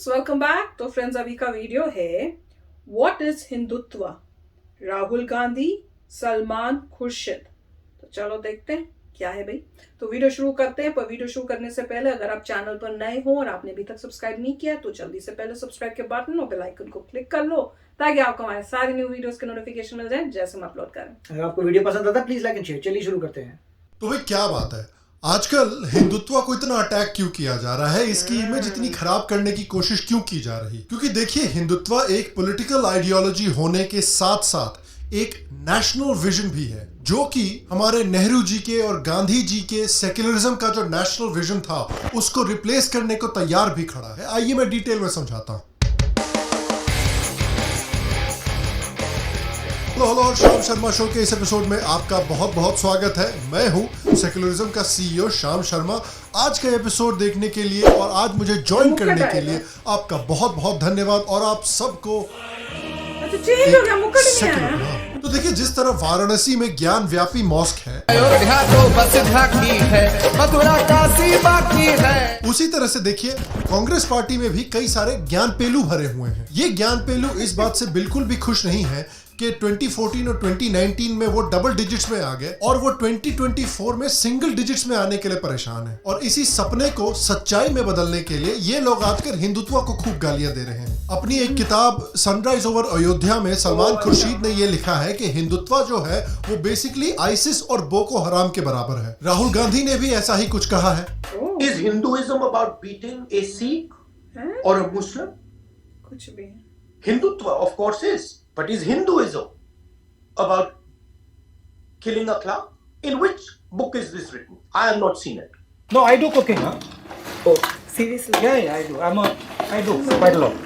Welcome back. तो friends, अभी का वीडियो है व्हाट इज हिंदुत्व, राहुल गांधी, सलमान खुर्शीद। तो चलो देखते हैं क्या है भाई। तो वीडियो शुरू करते हैं, पर वीडियो शुरू करने से पहले अगर आप चैनल पर नए हो और आपने अभी तक सब्सक्राइब नहीं किया तो जल्दी से पहले सब्सक्राइब के बटन और बेल आइकन को क्लिक कर लो ताकि आपको हमारे सारे न्यू वीडियोस के नोटिफिकेशन मिल जाए जैसे हम अपलोड करें। अगर आपको वीडियो पसंद आता है प्लीज लाइक एंड शेयर। चलिए शुरू करते हैं। तो भाई क्या बात है, आजकल हिंदुत्व को इतना अटैक क्यों किया जा रहा है, इसकी इमेज इतनी खराब करने की कोशिश क्यों की जा रही? क्योंकि देखिए, हिंदुत्व एक पॉलिटिकल आइडियोलॉजी होने के साथ साथ एक नेशनल विजन भी है, जो कि हमारे नेहरू जी के और गांधी जी के सेक्युलरिज्म का जो नेशनल विजन था उसको रिप्लेस करने को तैयार भी खड़ा है। आइए मैं डिटेल में समझाता हूं। हेलो, श्याम शर्मा शो के इस एपिसोड में आपका बहुत बहुत स्वागत है। मैं हूं सेक्युलरिज्म का सीईओ श्याम शर्मा। आज का एपिसोड देखने के लिए और आज मुझे ज्वाइन करने के लिए आपका बहुत बहुत धन्यवाद। और आप सबको तो देखिए, जिस तरह वाराणसी में ज्ञान व्यापी मॉस्क है, उसी तरह से देखिए कांग्रेस पार्टी में भी कई सारे ज्ञान पेलू भरे हुए हैं। ये ज्ञान पेलू इस बात से बिल्कुल भी खुश नहीं है कि 2014 और 2019 में वो डबल डिजिट्स में आ गए और वो 2024 में सिंगल डिजिट्स में आने के लिए परेशान है। और इसी सपने को सच्चाई में बदलने के लिए ये लोग आकर हिंदुत्व को खूब गालियां दे रहे हैं। अपनी एक किताब सनराइज ओवर अयोध्या में सलमान खुर्शीद ने ये लिखा है कि हिंदुत्व जो है वो बेसिकली आईसिस और बोको हराम के बराबर है। राहुल गांधी ने भी ऐसा ही कुछ कहा है। Is Hinduism about beating a Sikh or a Muslim? कुछ भी। Hindutva, of course, is. But is Hinduism about killing a clown? In which book is this written? I have not seen it. No, I do cooking, huh? Oh, seriously? Yeah, I do. I do quite a lot.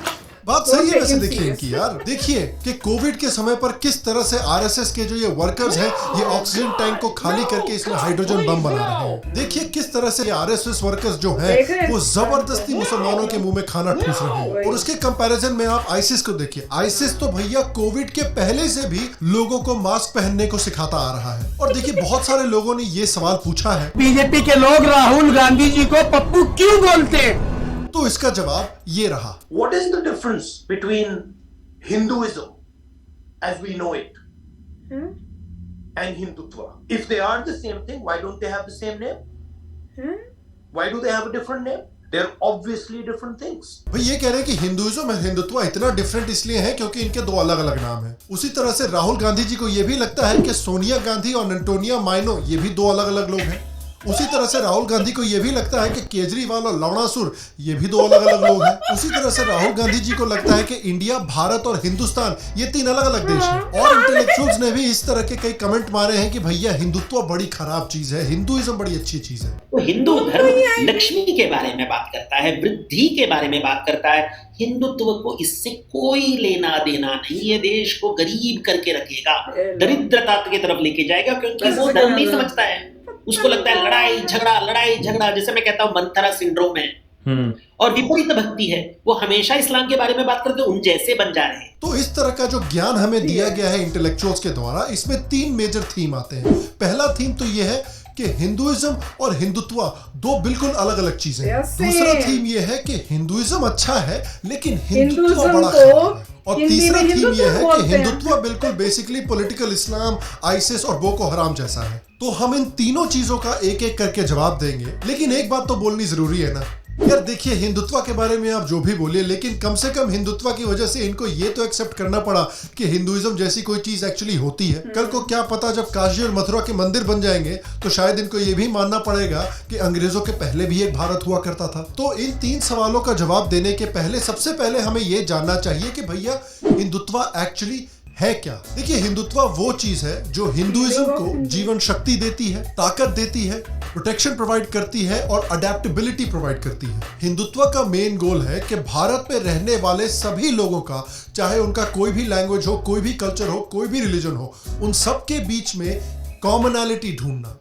बात सही है वैसे देखिए इनकी यार। देखिए कि Covid के समय पर किस तरह से आरएसएस के जो ये वर्कर्स हैं ये ऑक्सीजन टैंक को खाली करके इसमें हाइड्रोजन बम बना रहे हैं। देखिए किस तरह से ये आरएसएस वर्कर्स जो हैं वो जबरदस्ती मुसलमानों के मुंह में खाना ठूस रहे हैं। और उसके कंपैरिजन में आप आईसिस को देखिए। आईसिस तो भैया कोविड के पहले से भी लोगों को मास्क पहनने को सिखाता आ रहा है। और देखिए बहुत सारे लोगों ने ये सवाल पूछा है, बीजेपी के लोग राहुल गांधी जी को पप्पू क्यों बोलते? तो इसका जवाब ये रहा। What is the difference between Hinduism as we know it and Hindutva? If they are the same thing, why don't they have the same name? Why do they have a different name? They're obviously different things. भाई ये कह रहे हैं कि Hinduism और हिंदुत्व इतना different इसलिए है क्योंकि इनके दो अलग अलग नाम हैं। उसी तरह से राहुल गांधी जी को ये भी लगता है कि सोनिया गांधी और एंटोनिया माइनो ये भी दो अलग अलग लोग हैं। उसी तरह से राहुल गांधी को यह भी लगता है कि केजरीवाल और लवणासुर ये भी दो अलग अलग लोग हैं। उसी तरह से राहुल गांधी जी को लगता है कि इंडिया, भारत और हिंदुस्तान ये तीन अलग अलग देश हैं। और इंटेलेक्चुअल्स ने भी इस तरह के कई कमेंट मारे हैं कि भैया हिंदुत्व बड़ी खराब चीज है, हिंदुइज्म बड़ी अच्छी चीज है। तो हिंदू धर्म लक्ष्मी के बारे में बात करता है, वृद्धि के बारे में बात करता है। हिंदुत्व को इससे कोई लेना देना नहीं। ये देश को गरीब करके रखेगा, दरिद्रता की तरफ लेके जाएगा, क्योंकि वो धर्म नहीं समझता है। उसको लगता है लड़ाई झगड़ा, जैसे मैं कहता हूँ मंथरा सिंड्रोम है। और विपरीत भक्ति है, वो हमेशा इस्लाम के बारे में बात करते उन जैसे बन जा रहे हैं। तो इस तरह का जो ज्ञान हमें दिया गया है इंटेलेक्चुअल्स के द्वारा, इसमें तीन मेजर थीम आते हैं। पहला थीम तो ये है कि हिंदुइज्म और हिंदुत्व दो बिल्कुल अलग अलग चीजें हैं। दूसरा थीम ये है कि हिंदुइज्म अच्छा है लेकिन हिंदुत्व बड़ा खराब है। और तीसरा थीम ये है कि हिंदुत्व बिल्कुल बेसिकली पॉलिटिकल इस्लाम, आईसिस और बोको हराम जैसा है। तो हम इन तीनों चीजों का एक एक करके जवाब देंगे, लेकिन एक बात तो बोलनी जरूरी है ना यार। देखिए, हिंदुत्व के बारे में आप जो भी बोलिए, लेकिन कम से कम हिंदुत्व की वजह से इनको ये तो एक्सेप्ट करना पड़ा कि हिंदुइज्म जैसी कोई चीज एक्चुअली होती है। कल को क्या पता जब काशी और मथुरा के मंदिर बन जाएंगे तो शायद इनको ये भी मानना पड़ेगा कि अंग्रेजों के पहले भी एक भारत हुआ करता था। तो इन तीन सवालों का जवाब देने के पहले सबसे पहले हमें ये जानना चाहिए कि भैया हिंदुत्व एक्चुअली है क्या। देखिए, हिंदुत्व वो चीज है जो हिंदुइज्म को जीवन शक्ति देती है, ताकत देती है, प्रोटेक्शन प्रोवाइड करती है और अडेप्टेबिलिटी प्रोवाइड करती है। हिंदुत्व का मेन गोल है कि भारत में रहने वाले सभी लोगों का, चाहे उनका कोई भी लैंग्वेज हो, कोई भी कल्चर हो, कोई भी रिलीजन हो, उन सब के बीच में कॉमनैलिटी ढूंढना।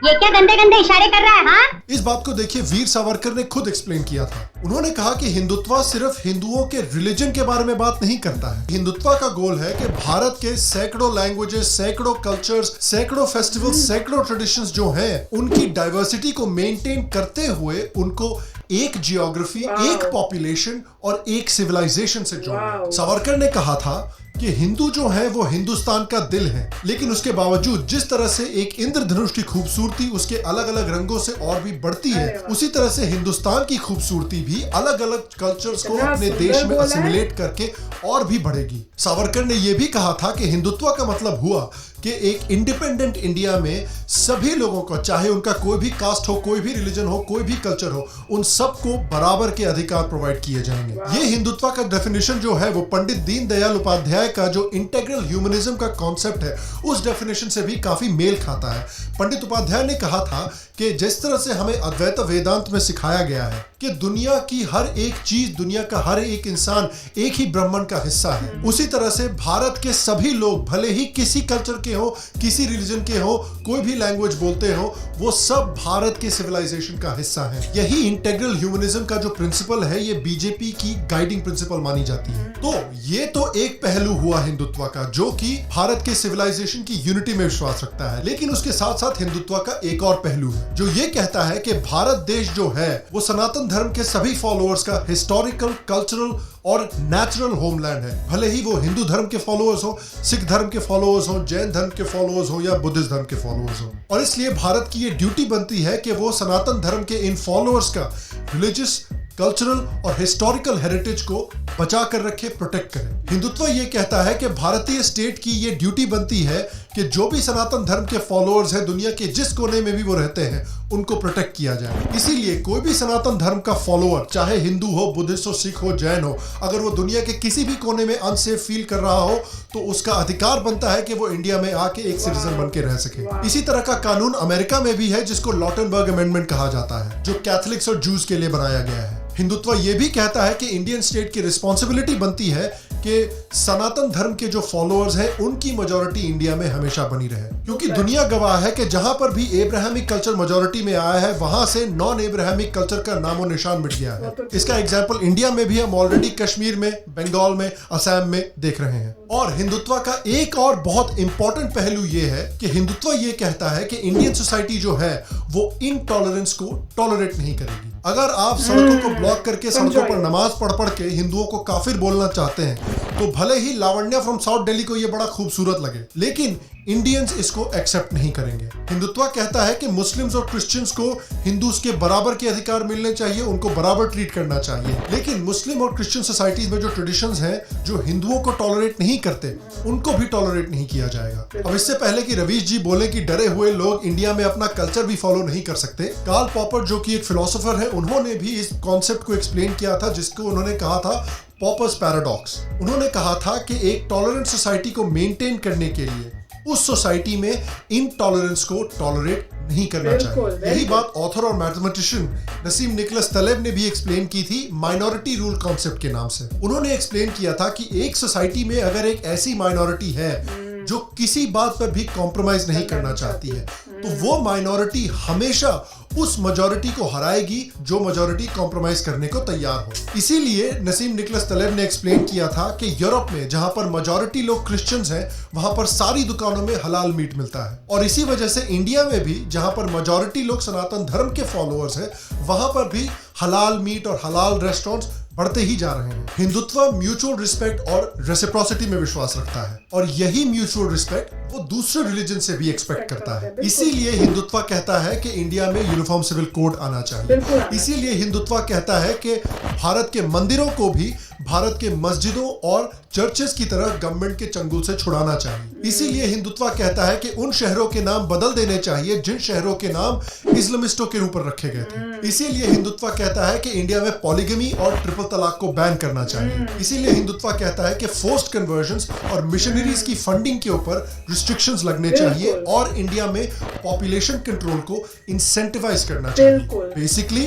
ये क्या गंदे गंदे इशारे कर रहा है? हाँ, इस बात को देखिए, वीर सावरकर ने खुद एक्सप्लेन किया था। उन्होंने कहा कि हिंदुत्व सिर्फ हिंदुओं के रिलीजन के बारे में बात नहीं करता है। हिंदुत्व का गोल है कि भारत के सैकड़ों लैंग्वेजेस, सैकड़ों कल्चर्स, सैकड़ों फेस्टिवल्स, सैकड़ों ट्रेडिशंस जो हैं, उनकी डाइवर्सिटी को मेंटेन करते हुए उनको एक जियोग्राफी, एक पॉपुलेशन और एक सिविलाइजेशन से जोड़ना। सावरकर ने कहा था कि हिंदू जो है वो हिंदुस्तान का दिल है, लेकिन उसके बावजूद जिस तरह से एक इंद्रधनुष की खूबसूरती उसके अलग अलग रंगों से और भी बढ़ती है, उसी तरह से हिंदुस्तान की खूबसूरती भी अलग अलग कल्चर्स को अपने देश में असिमिलेट करके और भी बढ़ेगी। सावरकर ने यह भी कहा था कि हिंदुत्व का मतलब हुआ कि एक इंडिपेंडेंट इंडिया में सभी लोगों को, चाहे उनका कोई भी कास्ट हो, कोई भी रिलीजन हो, कोई भी कल्चर हो, उन सबको बराबर के अधिकार प्रोवाइड किए जाएंगे। ये हिंदुत्व का डेफिनेशन जो है वो पंडित दीनदयाल उपाध्याय का जो इंटेग्रल ह्यूमनिज्म का कॉन्सेप्ट है उस डेफिनेशन से भी काफी मेल खाता है। पंडित उपाध्याय ने कहा था कि जिस तरह से हमें अद्वैत वेदांत में सिखाया गया है कि दुनिया की हर एक चीज, दुनिया का हर एक इंसान एक ही ब्रह्मांड का हिस्सा है, उसी तरह से भारत के सभी लोग भले ही किसी कल्चर के हो, किसी रिलीजन के हो, कोई भी लैंग्वेज बोलते हो, वो सब भारत के सिविलाइजेशन का हिस्सा है। यही इंटेग्रल ह्यूमनिज्म का जो प्रिंसिपल है, ये बीजेपी की गाइडिंग प्रिंसिपल मानी जाती है। तो ये तो एक पहलू हुआ हिंदुत्व का, जो कि भारत के सिविलाइजेशन की यूनिटी में विश्वास रखता है। लेकिन उसके साथ साथ हिंदुत्व का एक और पहलू है जो ये कहता है कि भारत देश जो है वो सनातन धर्म के सभी फॉलोअर्स का हिस्टोरिकल, कल्चरल और नेचुरल होमलैंड है। भले ही वो हिंदू धर्म के फॉलोअर्स हो, सिख धर्म के फॉलोअर्स हो, जैन धर्म के फॉलोअर्स हो या बुद्धिस्ट धर्म के फॉलोअर्स हो। और इसलिए भारत की ये ड्यूटी बनती है कि वो सनातन धर्म के इन फॉलोअर्स का रिलीजियस, कल्चरल और हिस्टोरिकल हेरिटेज को बचा कर रखे, प्रोटेक्ट करे। हिंदुत्व ये कहता है कि भारतीय स्टेट की ये ड्यूटी बनती है कि जो भी सनातन धर्म के फॉलोअर्स हैं, दुनिया के जिस कोने में भी वो रहते हैं, उनको प्रोटेक्ट किया जाए। इसीलिए कोई भी सनातन धर्म का फॉलोअर, चाहे हिंदू हो, बुद्धिस्ट हो, सिख हो, जैन हो, अगर वो दुनिया के किसी भी कोने में अनसेफ फील कर रहा हो तो उसका अधिकार बनता है कि वो इंडिया में आके एक सिटीजन बन के रह सके। इसी तरह का कानून अमेरिका में भी है, जिसको लॉटनबर्ग अमेंडमेंट कहा जाता है, जो कैथलिक्स और जूस के लिए बनाया गया है। हिंदुत्व ये भी कहता है कि इंडियन स्टेट की रिस्पॉन्सिबिलिटी बनती है कि सनातन धर्म के जो फॉलोअर्स हैं उनकी मेजॉरिटी इंडिया में हमेशा बनी रहे, क्योंकि दुनिया गवाह है कि जहां पर भी एब्राहमिक कल्चर मेजॉरिटी में आया है, वहां से नॉन एब्राहमिक कल्चर का नामो निशान मिट गया है। इसका एग्जाम्पल इंडिया में भी हम ऑलरेडी कश्मीर में, बंगाल में, असम में देख रहे हैं। और हिंदुत्व का एक और बहुत इंपॉर्टेंट पहलू ये है कि हिंदुत्व ये कहता है कि इंडियन सोसाइटी जो है वो इनटॉलरेंस को टॉलरेट नहीं करेगी। अगर आप सड़कों को ब्लॉक करके सड़कों पर नमाज पढ़ के हिंदुओं को काफिर बोलना चाहते हैं, तो भले ही लावण्या फ्रॉम साउथ दिल्ली को ये बड़ा खूबसूरत लगे, लेकिन इंडियंस इसको एक्सेप्ट नहीं करेंगे। हिंदुत्व कहता है कि मुस्लिम्स और क्रिश्चियंस को हिंदूज के बराबर के अधिकार मिलने चाहिए, उनको बराबर ट्रीट करना चाहिए। लेकिन मुस्लिम और क्रिश्चियन सोसाइटीज में जो ट्रेडिशंस हैं, जो हिंदुओं को टॉलरेट नहीं करते, उनको भी टॉलरेट नहीं किया जाएगा। अब इससे पहले कि रवीश जी बोले कि डरे हुए लोग इंडिया में अपना कल्चर भी फॉलो नहीं कर सकते, कार्ल पॉपर जो कि एक फिलोसोफर है, उन्होंने भी इस कॉन्सेप्ट को एक्सप्लेन किया था, जिसको उन्होंने कहा था पॉपर्स पैराडॉक्स। उन्होंने कहा था कि एक टॉलरेंट सोसाइटी को मेंटेन करने के लिए उस सोसाइटी में इनटॉलरेंस को टॉलरेट नहीं करना चाहिए। यही बात ऑथर और मैथमेटिशियन नसीम निकोलस तलेब ने भी एक्सप्लेन की थी माइनॉरिटी रूल कॉन्सेप्ट के नाम से। उन्होंने एक्सप्लेन किया था कि एक सोसाइटी में अगर एक ऐसी माइनॉरिटी है जो किसी बात पर भी कॉम्प्रोमाइज नहीं करना चाहती है, तो वो माइनॉरिटी हमेशा उस मेजॉरिटी को हराएगी जो मेजॉरिटी कॉम्प्रोमाइज करने को तैयार हो। इसीलिए नसीम निकोलस तलेब ने एक्सप्लेन किया था कि यूरोप में जहां पर मेजॉरिटी लोग क्रिश्चियंस हैं, वहां पर सारी दुकानों में हलाल मीट मिलता है। और इसी वजह से इंडिया में भी जहां पर मेजॉरिटी लोग सनातन धर्म के फॉलोअर्स हैं, वहां पर भी हलाल मीट और हलाल रेस्टोरेंट्स बढ़ते ही जा रहे हैं। हिंदुत्व म्यूचुअल रिस्पेक्ट और रेसिप्रोसिटी में विश्वास रखता है, और यही म्यूचुअल रिस्पेक्ट वो दूसरे रिलीजन से भी एक्सपेक्ट करता है। इसीलिए हिंदुत्व कहता है कि इंडिया में यूनिफॉर्म सिविल कोड आना चाहिए। इसीलिए हिंदुत्व कहता है कि भारत के मंदिरों को भी भारत के मस्जिदों और चर्चेस की तरह गवर्नमेंट के चंगुल से छुड़ाना चाहिए। इसीलिए हिंदुत्व कहता है कि उन शहरों के नाम बदल देने चाहिए जिन शहरों के नाम इस्लामिस्टों के ऊपर रखे गए थे। इसीलिए हिंदुत्व कहता है कि इंडिया में पॉलीगमी और ट्रिपल तलाक को बैन करना चाहिए। इसीलिए हिंदुत्व कहता है कि फोर्स्ड कन्वर्जन्स और मिशनरीज की फंडिंग के ऊपर रिस्ट्रिक्शंस लगने चाहिए और इंडिया में पॉपुलेशन कंट्रोल को इंसेंटिवाइज करना चाहिए। बेसिकली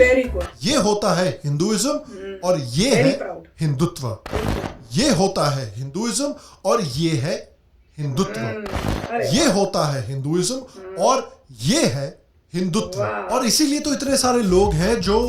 ये होता है हिंदुइज्म और ये है हिंदुत्व। ये होता है हिंदुइज्म और ये है हिंदुत्व। ये होता है हिंदुइज्म और ये है हिंदुत्व। वाह। और इसीलिए तो इतने सारे लोग हैं जो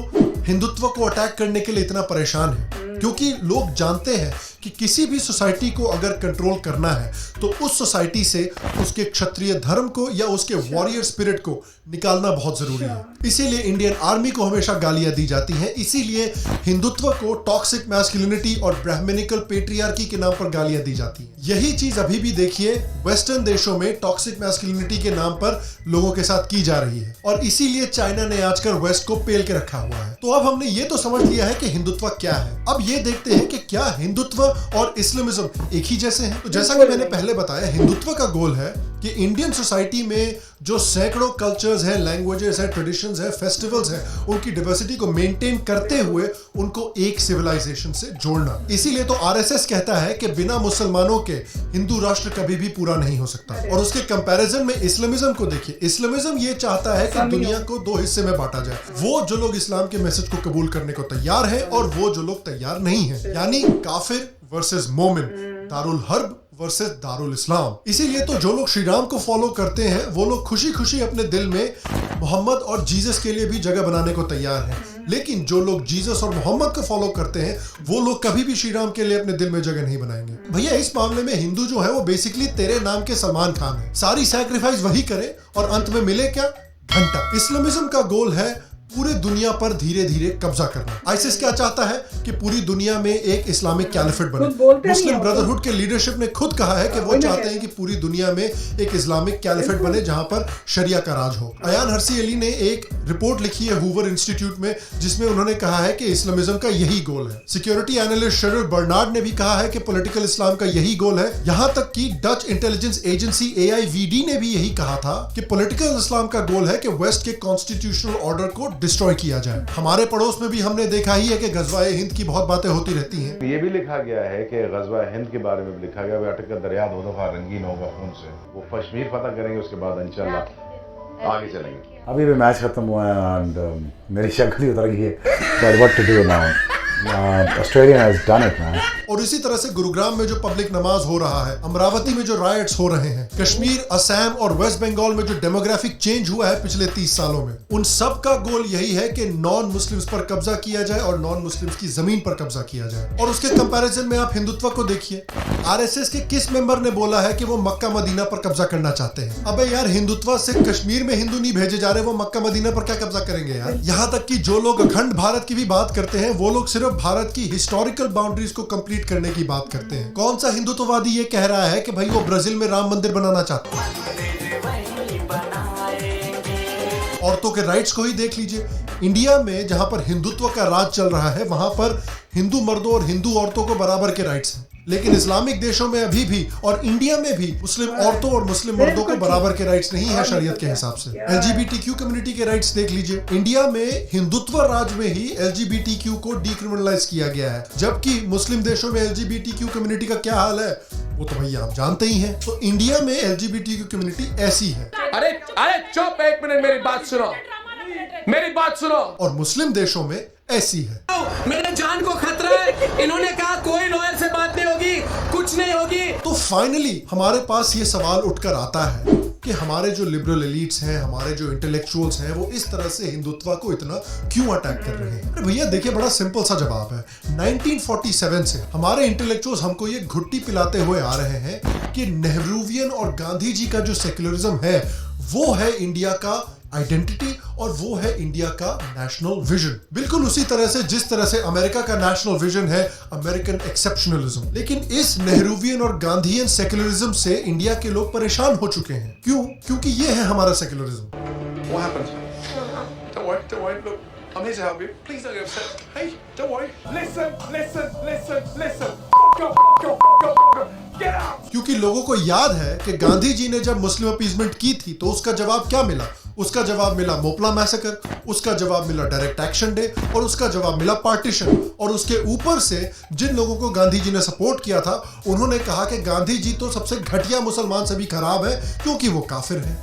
हिंदुत्व को अटैक करने के लिए इतना परेशान है, क्योंकि लोग जानते हैं कि किसी भी सोसाइटी को अगर कंट्रोल करना है तो उस सोसाइटी से उसके क्षत्रिय धर्म को या उसके वॉरियर स्पिरिट को निकालना बहुत जरूरी है। इसीलिए इंडियन आर्मी को हमेशा गालियां दी जाती हैं, इसीलिए हिंदुत्व को टॉक्सिक मैस्कुलिनिटी और ब्राह्मणिकल पेट्रियार्की के नाम पर गालियां दी जाती हैं। यही चीज अभी भी देखिए वेस्टर्न देशों में टॉक्सिक मैस्कुलिनिटी के नाम पर लोगों के साथ की जा रही है, और इसीलिए चाइना ने आजकल वेस्ट को पेल के रखा हुआ है। तो अब हमने ये तो समझ लिया है कि हिंदुत्व क्या है, अब ये देखते हैं कि क्या हिंदुत्व और इस्लामिज्म एक ही जैसे हैं। तो जैसा कि मैंने पहले बताया, हिंदुत्व का गोल है कि इंडियन सोसाइटी में जो सैकड़ों कल्चर्स हैं, लैंग्वेजेस हैं, ट्रेडिशंस हैं, फेस्टिवल्स हैं, उनकी डाइवर्सिटी को मेंटेन करते हुए उनको एक सिविलाइजेशन से जोड़ना। इसीलिए तो आरएसएस कहता है कि बिना मुसलमानों के हिंदू राष्ट्र कभी भी पूरा नहीं हो सकता। और उसके कंपैरिजन में इस्लामिज्म को देखिए, इस्लामिज्म ये चाहता है कि दुनिया को दो हिस्से में बांटा जाए, वो जो लोग इस्लाम के मैसेज को कबूल करने को तैयार हैं और वो जो लोग तैयार नहीं है, यानी काफिर वर्सेस मोमिन, दारुल हर्ब वर्सेस दारुल इस्लाम। इसीलिए तो जो लोग श्री राम को फॉलो करते हैं वो लोग खुशी खुशी अपने दिल में मोहम्मद और जीसस के लिए भी जगह बनाने को तैयार हैं, लेकिन जो लोग जीसस और मोहम्मद को फॉलो करते हैं वो लोग कभी भी श्री राम के लिए अपने दिल में जगह नहीं बनाएंगे। भैया इस मामले में हिंदू जो है वो बेसिकली तेरे नाम के सलमान खान है, सारी सैक्रिफाइस वही करे और अंत में मिले क्या? घंटा। इस्लामिज्म का गोल है पूरे दुनिया पर धीरे धीरे कब्जा करना। आईसिस क्या चाहता है कि पूरी दुनिया में एक इस्लामिक कैलिफेट बने। मुस्लिम ब्रदरहुड के लीडरशिप ने खुद कहा है कि वो चाहते हैं कि पूरी दुनिया में एक इस्लामिक कैलिफेट बने जहां पर शरिया का राज हो। अयान हर्सी अली ने एक रिपोर्ट लिखी है हूवर इंस्टीट्यूट में, जिसमें उन्होंने कहा है कि इस्लामिज्म का यही गोल है। सिक्योरिटी एनालिस्ट शेरिल बर्नार्ड ने भी कहा है कि पॉलिटिकल इस्लाम का यही गोल है। यहां तक कि डच इंटेलिजेंस एजेंसी AIVD ने भी यही कहा था कि पॉलिटिकल इस्लाम का गोल है कि वेस्ट के कॉन्स्टिट्यूशनल ऑर्डर को डिस्ट्रॉय किया जाए। हमारे पड़ोस में भी हमने देखा ही है कि गज़वा-ए हिंद की बहुत बातें होती रहती हैं। ये भी लिखा गया है कि गज़वा-ए हिंद के बारे में भी लिखा गया, अटक का दरिया दो दफा रंगीन होगा खून से। वो कश्मीर फतह करेंगे, उसके बाद इंशाल्लाह आगे चलेंगे। अभी भी मैच खत्म हुआ है एंड मेरी शक्ल ही उतर गई है, but what to do now, Australia has done it man. और इसी तरह से गुरुग्राम में जो पब्लिक नमाज हो रहा है, अमरावती में जो राइट्स हो रहे हैं, कश्मीर, असम और वेस्ट बंगाल में जो डेमोग्राफिक चेंज हुआ है पिछले 30 सालों में, उन सब का गोल यही है कि नॉन मुस्लिम्स पर कब्जा किया जाए और नॉन मुस्लिम्स की जमीन पर कब्जा किया जाए। और उसके कंपैरिजन में आप हिंदुत्व को देखिए, आरएसएस के किस मेंबर ने बोला है कि वो मक्का मदीना पर कब्जा करना चाहते हैं? अबे यार, हिंदुत्व से कश्मीर में हिंदू नहीं भेजे जा रहे, वो मक्का मदीना पर क्या कब्जा करेंगे यार? यहाँ तक कि जो लोग अखंड भारत की भी बात करते हैं, वो लोग सिर्फ भारत की हिस्टोरिकल बाउंड्रीज को कंप्लीट करने की बात करते हैं। कौन सा हिंदुत्ववादी ये कह रहा है कि भाई वो ब्राजील में राम मंदिर बनाना चाहते हैं? औरतों के राइट्स को ही देख लीजिए। इंडिया में जहां पर हिंदुत्व का राज चल रहा है वहां पर हिंदू मर्दों और हिंदू औरतों को बराबर के राइट्स हैं, लेकिन इस्लामिक देशों में अभी भी और इंडिया में भी मुस्लिम औरतों और मुस्लिम मर्दों को बराबर के राइट्स नहीं है शरीयत के हिसाब से। LGBTQ कम्युनिटी के राइट्स देख लीजिए। इंडिया में हिंदुत्व राज में ही LGBTQ को डिक्रिमिनलाइज किया गया है, जबकि मुस्लिम देशों में LGBTQ कम्युनिटी का क्या हाल है वो तो भैया आप जानते ही हैं। तो इंडिया में LGBTQ कम्युनिटी ऐसी है। अरे अरे चुप, एक मिनट, मेरी बात सुनो, मेरी बात सुनो। और मुस्लिम देशों में ऐसी है। मेरे जान को खतरा है, इन्होंने कहा कोई लॉयर से बात नहीं होगी, कुछ नहीं होगी। तो फाइनली हमारे पास ये सवाल उठकर आता है कि हमारे जो लिबरल एलिट्स हैं, हमारे जो इंटेलेक्चुअल्स हैं, वो इस तरह से हिंदुत्व को इतना क्यों अटैक कर रहे हैं? अरे भैया देखिए, बड़ा सिंपल सा जवाब है। 1947 से हमारे इंटेलेक्चुअल्स हमको ये घुट्टी पिलाते हुए आ रहे हैं कि नेहरूवियन और गांधी जी का जो सेक्युलरिज्म है वो है इंडिया का आइडेंटिटी और वो है इंडिया का नेशनल विजन। बिल्कुल उसी तरह से जिस तरह से अमेरिका का नेशनल विजन है अमेरिकन एक्सेप्शनलिज्म। लेकिन इस नेहरूवियन और गांधीयन सेक्युलरिज्म से इंडिया के लोग परेशान हो चुके हैं। क्यों? क्योंकि ये है हमारा secularism. What happened? Don't worry, look, I'm here to help you. Please don't get upset. Hey, don't worry. Listen. Fuck up. Get out. क्योंकि लोगों को याद है कि गांधी जी ने जब मुस्लिम अपीसमेंट की थी तो उसका जवाब क्या मिला? उसका जवाब मिला मोपला मैसेकर, उसका जवाब मिला डायरेक्ट एक्शन डे और उसका जवाब मिला पार्टीशन। और उसके ऊपर से जिन लोगों को गांधी जी ने सपोर्ट किया था उन्होंने कहा कि गांधी जी तो सबसे घटिया मुसलमान से भी खराब है क्योंकि वो काफिर हैं।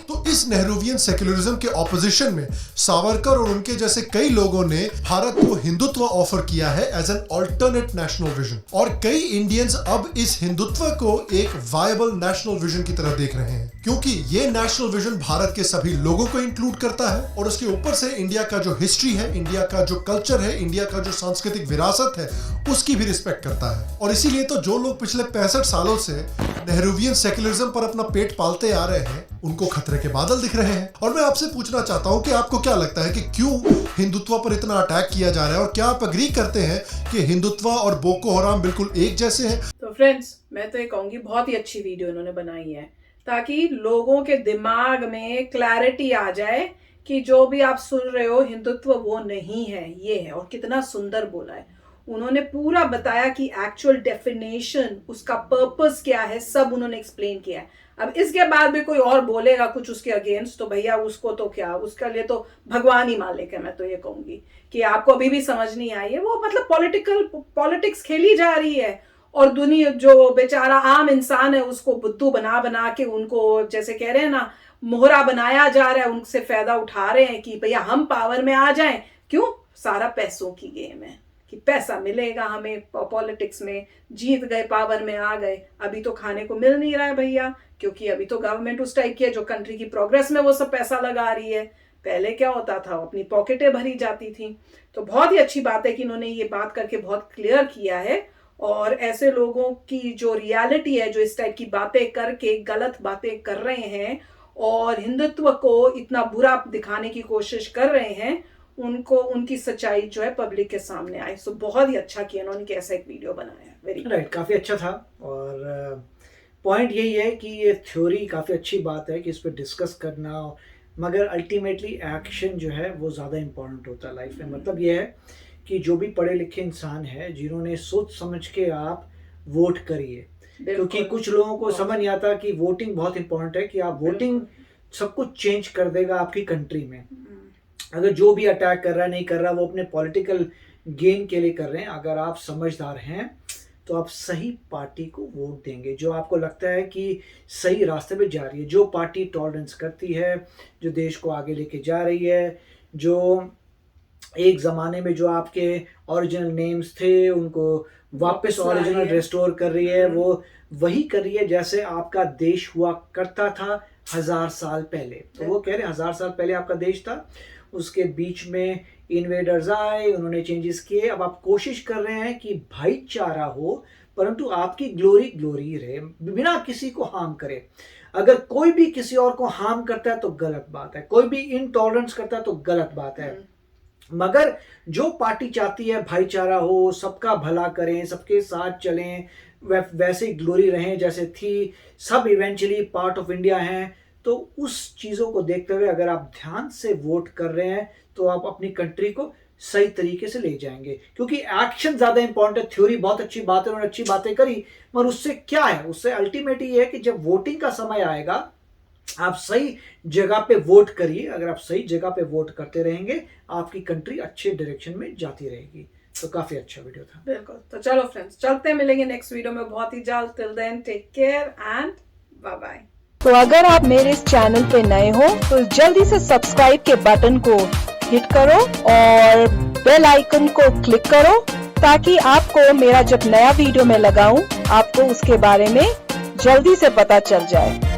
तो इस इस नेहरूवियन सेक्युलरिज्म के ऑपोजिशन में सावरकर और उनके जैसे कई लोगों ने भारत को हिंदुत्व ऑफर किया है as an alternate national vision, और कई इंडियंस अब इस हिंदुत्व को एक वायबल नेशनल विजन की तरह देख रहे हैं, क्योंकि ये नेशनल विजन भारत के सभी लोगों को इंक्लूड करता है और उसके ऊपर से इंडिया का जो हिस्ट्री है, इंडिया का जो कल्चर है, इंडिया का जो सांस्कृतिक विरासत है, उसकी भी रिस्पेक्ट करता है। और इसीलिए तो जो लोग पिछले 65 सालों से नेहरूवियन सेक्युलरिज्म पर अपना पेट पालते आ रहे हैं, उनको खतरे के बादल दिख रहे हैं। और मैं आपसे पूछना चाहता हूं कि आपको क्या लगता है कि क्यों हिंदुत्व पर इतना अटैक किया जा रहा है, और क्या आप एग्री करते हैं कि हिंदुत्व और बोको हराम बिल्कुल एक जैसे हैं? तो फ्रेंड्स, मैं तो ये कहूंगी बहुत ही अच्छी वीडियो इन्होंने बनाई है, ताकि लोगों के दिमाग में क्लैरिटी आ जाए कि जो भी आप सुन रहे हो हिंदुत्व वो नहीं है, ये है। और कितना सुंदर बोला है उन्होंने, पूरा बताया कि एक्चुअल डेफिनेशन, उसका पर्पस क्या है, सब उन्होंने एक्सप्लेन किया है। अब इसके बाद भी कोई और बोलेगा कुछ उसके अगेंस्ट, तो भैया उसको तो क्या, उसका लिए तो भगवान ही मालिक है। मैं तो ये कहूंगी कि आपको अभी भी समझ नहीं आई है, वो मतलब पॉलिटिक्स खेली जा रही है, और दुनिया जो बेचारा आम इंसान है उसको बुद्धू बना बना के, उनको जैसे कह रहे हैं ना, मोहरा बनाया जा रहा है, उनसे फायदा उठा रहे हैं कि भैया हम पावर में आ जाएं। क्यों? सारा पैसों की गेम है कि पैसा मिलेगा हमें पॉलिटिक्स में, जीत गए, पावर में आ गए। अभी तो खाने को मिल नहीं रहा है भैया, क्योंकि अभी तो गवर्नमेंट उस टाइप की है जो कंट्री की प्रोग्रेस में वो सब पैसा लगा रही है। पहले क्या होता था, अपनी पॉकेटें भरी जाती थी। तो बहुत ही अच्छी बात है कि इन्होंने ये बात करके बहुत क्लियर किया है, और ऐसे लोगों की जो रियलिटी है, जो इस टाइप की बातें करके गलत बातें कर रहे हैं और हिंदुत्व को इतना बुरा दिखाने की कोशिश कर रहे हैं, उनको उनकी सच्चाई जो है पब्लिक के सामने आए। सो बहुत ही अच्छा किया उन्होंने कि ऐसा एक वीडियो बनाया। वेरी राइट, काफ़ी अच्छा था। और पॉइंट यही है कि ये थ्योरी काफ़ी अच्छी बात है कि इस पर डिस्कस करना, मगर अल्टीमेटली एक्शन जो है वो ज़्यादा इम्पोर्टेंट होता है लाइफ में। मतलब ये है कि जो भी पढ़े लिखे इंसान है, जिन्होंने सोच समझ के आप वोट करिए, क्योंकि कुछ लोगों को समझ नहीं आता कि वोटिंग बहुत इंपॉर्टेंट है, कि आप वोटिंग सब कुछ चेंज कर देगा आपकी कंट्री में। अगर जो भी अटैक कर रहा है, नहीं कर रहा, वो अपने पॉलिटिकल गेन के लिए कर रहे हैं। अगर आप समझदार हैं तो आप सही पार्टी को वोट देंगे, जो आपको लगता है कि सही रास्ते पे जा रही है, जो पार्टी टॉलरेंस करती है, जो देश को आगे लेके जा रही है, जो एक ज़माने में जो आपके ओरिजिनल नेम्स थे उनको वापस ओरिजिनल रिस्टोर कर रही है, वो वही कर रही है जैसे आपका देश हुआ करता था 1000 साल पहले। तो वो कह रहे हैं 1000 साल पहले आपका देश था, उसके बीच में इन्वेडर्स आए, उन्होंने चेंजेस किए। अब आप कोशिश कर रहे हैं कि भाईचारा हो, परंतु आपकी ग्लोरी रहे, बिना किसी को हार्म करे। अगर कोई भी किसी और को हार्म करता है तो गलत बात है, कोई भी इनटॉलरेंस करता है तो गलत बात है। मगर जो पार्टी चाहती है भाईचारा हो, सबका भला करें, सबके साथ चलें, वैसे ग्लोरी रहें जैसे थी, सब इवेंचुअली पार्ट ऑफ इंडिया हैं, तो उस चीज़ों को देखते हुए अगर आप ध्यान से वोट कर रहे हैं तो आप अपनी कंट्री को सही तरीके से ले जाएंगे। क्योंकि एक्शन ज़्यादा इंपॉर्टेंट है। थ्योरी बहुत अच्छी बात है, उन्होंने अच्छी बातें करी, मगर उससे क्या है, उससे अल्टीमेट ये है कि जब वोटिंग का समय आएगा आप सही जगह पे वोट करिए। अगर आप सही जगह पे वोट करते रहेंगे, आपकी कंट्री अच्छे डायरेक्शन में जाती रहेगी। तो काफी अच्छा वीडियो था। बिल्कुल। तो चलो फ्रेंड्स, चलते हैं, मिलेंगे नेक्स्ट वीडियो में बहुत ही जल्द। Till then take care and bye bye. तो अगर आप मेरे इस चैनल पे नए हो तो जल्दी से सब्सक्राइब के बटन को हिट करो और बेल आइकन को क्लिक करो, ताकि आपको मेरा जब नया वीडियो मैं लगाऊं आपको उसके बारे में जल्दी से पता चल जाए।